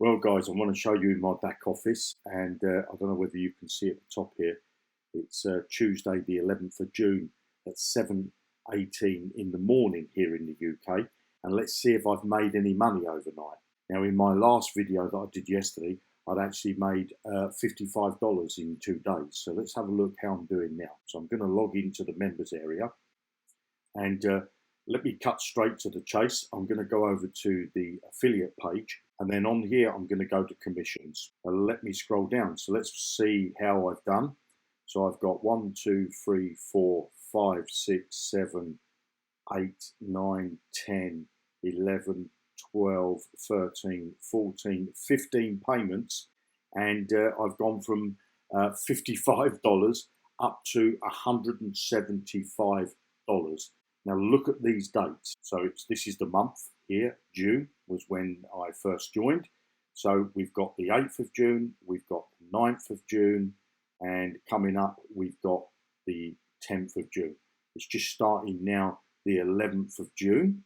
Well, guys, I want to show you my back office, and I don't know whether you can see at the top here. It's Tuesday, the 11th of June at 7:18 in the morning here in the UK, and let's see if I've made any money overnight. Now, in my last video that I did yesterday, I'd actually made $55 in 2 days. So let's have a look how I'm doing now. So I'm going to log into the members area, and let me cut straight to the chase. I'm going to go over to the affiliate page, and then on here, I'm going to go to commissions. Let me scroll down. So let's see how I've done. So I've got 1, 2, 3, 4, 5, 6, 7, 8, 9, 10, 11, 12, 13, 14, 15 payments. And I've gone from $55 up to $175. Now look at these dates. So this is the month here. June was when I first joined. So we've got the 8th of June, we've got the 9th of June, and coming up we've got the 10th of June. It's just starting now, the 11th of June.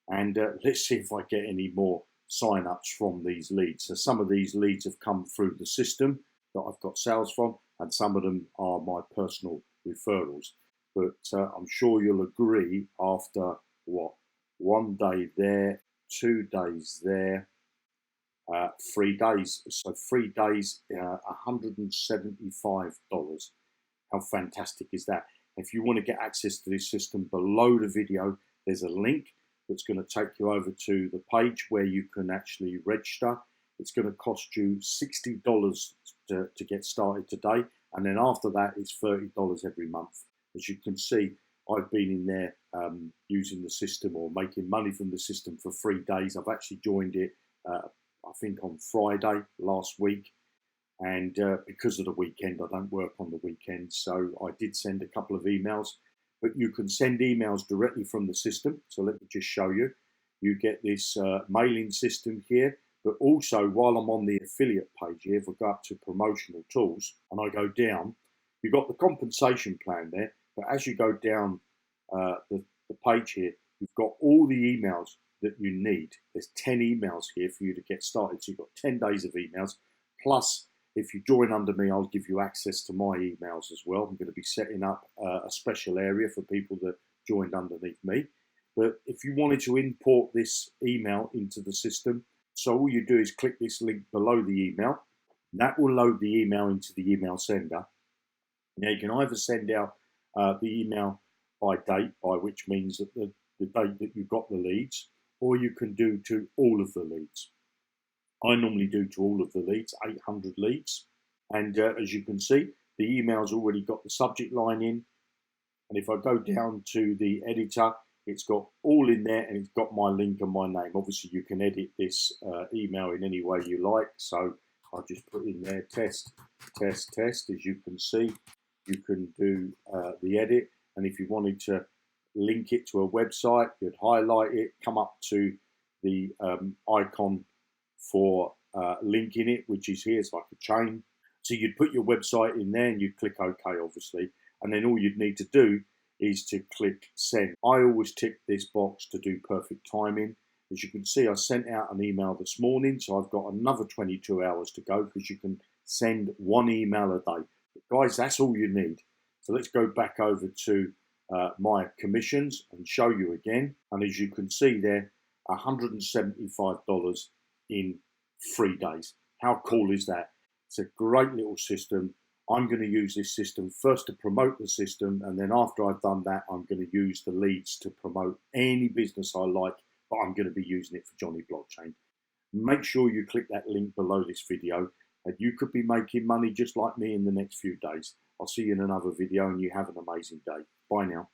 And let's see if I get any more sign-ups from these leads. So some of these leads have come through the system that I've got sales from, and some of them are my personal referrals. But I'm sure you'll agree, after what, 1 day there, 2 days there, 3 days. So 3 days, $175. How fantastic is that? If you want to get access to this system, below the video, there's a link that's going to take you over to the page where you can actually register. It's going to cost you $60 to get started today. And then after that, it's $30 every month. As you can see, I've been in there using the system or making money from the system for 3 days. I've actually joined it, I think, on Friday last week. And because of the weekend, I don't work on the weekend. So I did send a couple of emails. But you can send emails directly from the system. So let me just show you. You get this mailing system here. But also, while I'm on the affiliate page here, if I go up to promotional tools and I go down, you've got the compensation plan there. But as you go down the page here, you've got all the emails that you need. There's 10 emails here for you to get started. So you've got 10 days of emails. Plus, if you join under me, I'll give you access to my emails as well. I'm going to be setting up a special area for people that joined underneath me. But if you wanted to import this email into the system, so all you do is click this link below the email. That will load the email into the email sender. Now you can either send out the email by date, by which means that the date that you got the leads, or you can do to all of the leads. I normally do to all of the leads, 800 leads. And as you can see, the email's already got the subject line in. And if I go down to the editor, it's got all in there and it's got my link and my name. Obviously, you can edit this email in any way you like. So I'll just put in there test, test, test. As you can see, you can do the edit. And if you wanted to link it to a website, you'd highlight it, come up to the icon for linking it, which is here. It's like a chain. So you'd put your website in there and you'd click OK, obviously. And then all you'd need to do is to click send. I always tick this box to do perfect timing. As you can see, I sent out an email this morning, so I've got another 22 hours to go, because you can send 1 email a day. But guys, that's all you need. So let's go back over to my commissions and show you again. And as you can see there, $175 in 3 days. How cool is that? It's a great little system. I'm going to use this system first to promote the system, and then after I've done that, I'm going to use the leads to promote any business I like, but I'm going to be using it for Johnny Blockchain. Make sure you click that link below this video, and you could be making money just like me in the next few days. I'll see you in another video, and you have an amazing day. Bye now.